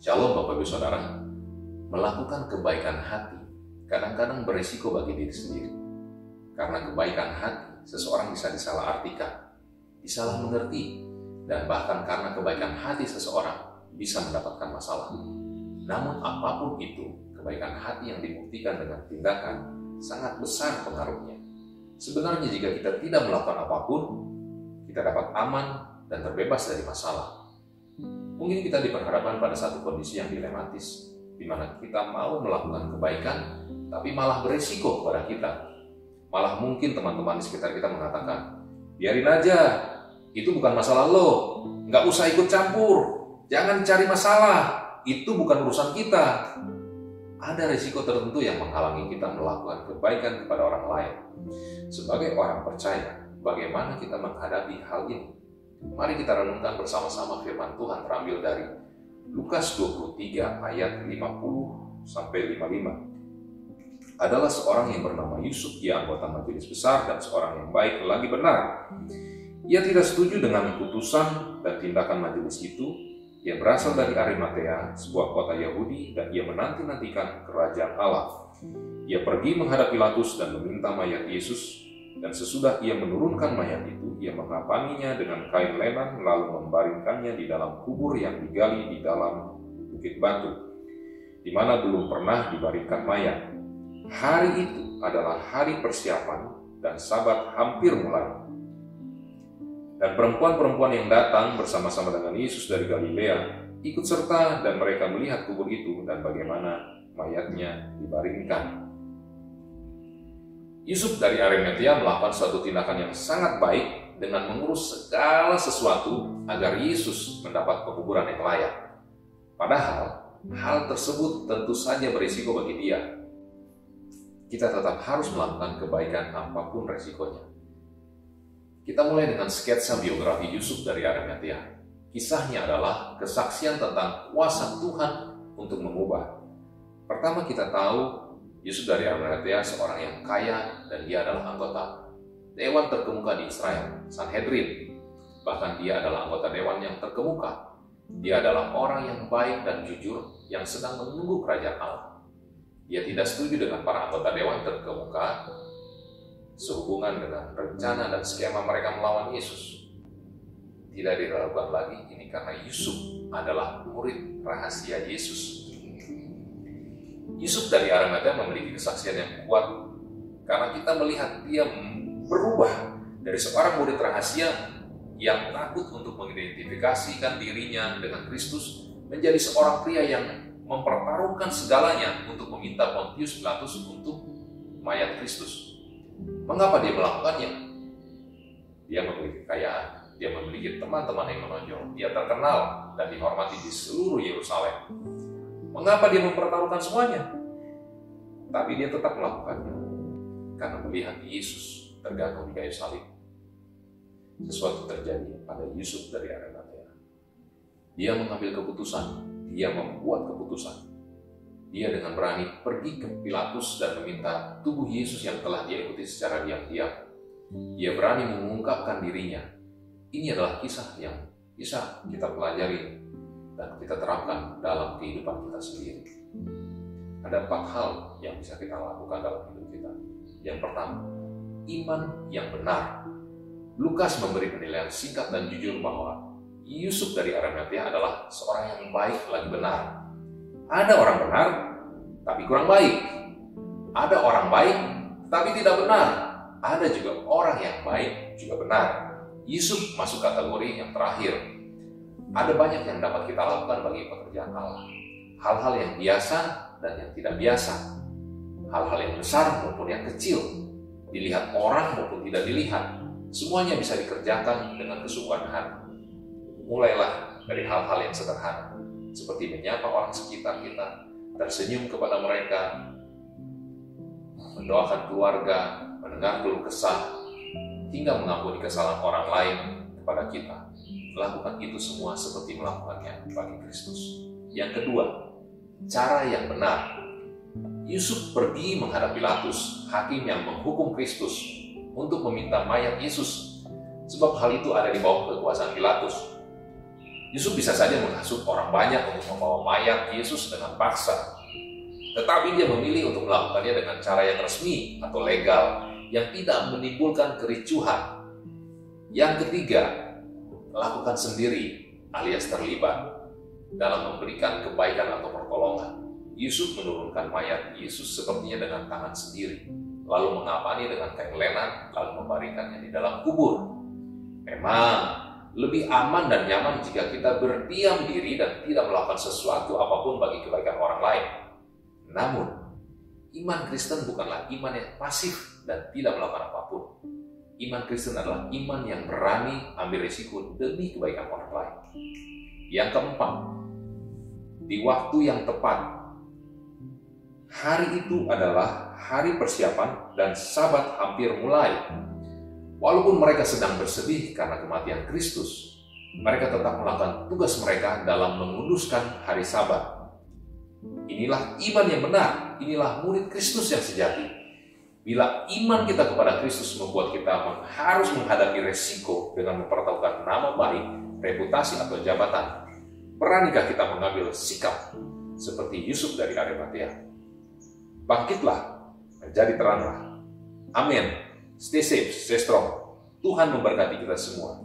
Shalom Bapak Ibu Saudara. Melakukan kebaikan hati kadang-kadang berisiko bagi diri sendiri. Karena kebaikan hati, seseorang bisa disalahartikan, disalah mengerti, dan bahkan karena kebaikan hati seseorang bisa mendapatkan masalah. Namun apapun itu, kebaikan hati yang dibuktikan dengan tindakan sangat besar pengaruhnya. Sebenarnya jika kita tidak melakukan apapun, kita dapat aman dan terbebas dari masalah. Mungkin kita diperhadapkan pada satu kondisi yang dilematis, di mana kita mau melakukan kebaikan, tapi malah berisiko kepada kita. Malah mungkin teman-teman di sekitar kita mengatakan, biarin aja, itu bukan masalah lo, nggak usah ikut campur, jangan cari masalah, itu bukan urusan kita. Ada risiko tertentu yang menghalangi kita melakukan kebaikan kepada orang lain. Sebagai orang percaya, bagaimana kita menghadapi hal ini? Mari kita renungkan bersama-sama firman Tuhan terambil dari Lukas 23 ayat 50-55. Adalah seorang yang bernama Yusuf, ia anggota majelis besar dan seorang yang baik lagi benar. Ia tidak setuju dengan keputusan dan tindakan majelis itu. Ia berasal dari Arimatea, sebuah kota Yahudi, dan ia menanti-nantikan kerajaan Allah. Ia pergi menghadap Pilatus dan meminta mayat Yesus, dan sesudah ia menurunkan mayat itu, ia mengapanginya dengan kain lenan, lalu membaringkannya di dalam kubur yang digali di dalam bukit batu, di mana belum pernah dibaringkan mayat. Hari itu adalah hari persiapan, dan Sabat hampir mulai. Dan perempuan-perempuan yang datang bersama-sama dengan Yesus dari Galilea ikut serta, dan mereka melihat kubur itu dan bagaimana mayatnya dibaringkan. Yusuf dari Arimatea melakukan suatu tindakan yang sangat baik dengan mengurus segala sesuatu agar Yesus mendapat penguburan yang layak. Padahal hal tersebut tentu saja berisiko bagi dia. Kita tetap harus melakukan kebaikan apapun resikonya. Kita mulai dengan sketsa biografi Yusuf dari Arimatea. Kisahnya adalah kesaksian tentang kuasa Tuhan untuk mengubah. Pertama kita tahu Yusuf dari Arimatea seorang yang kaya, dan dia adalah anggota dewan terkemuka di Israel, Sanhedrin. Bahkan dia adalah anggota dewan yang terkemuka. Dia adalah orang yang baik dan jujur yang sedang menunggu kerajaan Allah. Dia tidak setuju dengan para anggota dewan terkemuka sehubungan dengan rencana dan skema mereka melawan Yesus. Tidak diragukan lagi, ini karena Yusuf adalah murid rahasia Yesus. Yusuf dari Arimatea memiliki kesaksian yang kuat karena kita melihat dia berubah dari seorang murid rahasia yang takut untuk mengidentifikasikan dirinya dengan Kristus menjadi seorang pria yang mempertaruhkan segalanya untuk meminta Pontius Pilatus untuk mayat Kristus. Mengapa dia melakukannya? Dia memiliki kekayaan, dia memiliki teman-teman yang menonjol, dia terkenal dan dihormati di seluruh Yerusalem. Mengapa dia mempertaruhkan semuanya? Tapi dia tetap melakukannya karena melihat Yesus tergantung di kayu salib. Sesuatu terjadi pada Yusuf dari Arimatea. Dia mengambil keputusan, dia membuat keputusan. Dia dengan berani pergi ke Pilatus dan meminta tubuh Yesus yang telah dia ikuti secara diam-diam. Dia berani mengungkapkan dirinya. Ini adalah kisah yang bisa kita pelajari dan kita terapkan dalam kehidupan kita sendiri. Ada 4 hal yang bisa kita lakukan dalam hidup kita. Yang pertama, iman yang benar. Lukas memberi penilaian singkat dan jujur bahwa Yusuf dari Arimatea adalah seorang yang baik lagi benar. Ada orang benar, tapi kurang baik. Ada orang baik, tapi tidak benar. Ada juga orang yang baik juga benar. Yusuf masuk kategori yang terakhir. Ada banyak yang dapat kita lakukan bagi pekerjaan Allah. Hal-hal yang biasa dan yang tidak biasa. Hal-hal yang besar maupun yang kecil. Dilihat orang maupun tidak dilihat. Semuanya bisa dikerjakan dengan kesungguhan hati. Mulailah dari hal-hal yang sederhana. Seperti menyapa orang sekitar kita, tersenyum kepada mereka, mendoakan keluarga, mendengar keluh kesah, hingga mengampuni kesalahan orang lain kepada kita. Lakukan itu semua seperti melakukannya bagi Kristus. Yang kedua, cara yang benar. Yusuf pergi menghadap Pilatus, hakim yang menghukum Kristus, untuk meminta mayat Yesus, sebab hal itu ada di bawah kekuasaan Pilatus. Yusuf bisa saja menghasut orang banyak untuk membawa mayat Yesus dengan paksa. Tetapi dia memilih untuk melakukannya dengan cara yang resmi atau legal, yang tidak menimbulkan kericuhan. Yang ketiga, lakukan sendiri alias terlibat dalam memberikan kebaikan atau pertolongan. Yusuf menurunkan mayat Yesus sepertinya dengan tangan sendiri, lalu mengapani dengan kain lenan, lalu membaringkannya di dalam kubur. Memang lebih aman dan nyaman jika kita berdiam diri dan tidak melakukan sesuatu apapun bagi kebaikan orang lain. Namun, iman Kristen bukanlah iman yang pasif dan tidak melakukan apapun. Iman Kristen adalah iman yang berani ambil risiko demi kebaikan orang lain. Yang keempat, di waktu yang tepat. Hari itu adalah hari persiapan dan Sabat hampir mulai. Walaupun mereka sedang bersedih karena kematian Kristus, mereka tetap melakukan tugas mereka dalam menguduskan hari Sabat. Inilah iman yang benar, inilah murid Kristus yang sejati. Bila iman kita kepada Kristus membuat kita harus menghadapi resiko dengan mempertaruhkan nama baik, reputasi atau jabatan, beranikah kita mengambil sikap seperti Yusuf dari Arimatea? Bangkitlah, menjadi teranglah. Amin. Stay safe, stay strong. Tuhan memberkati kita semua.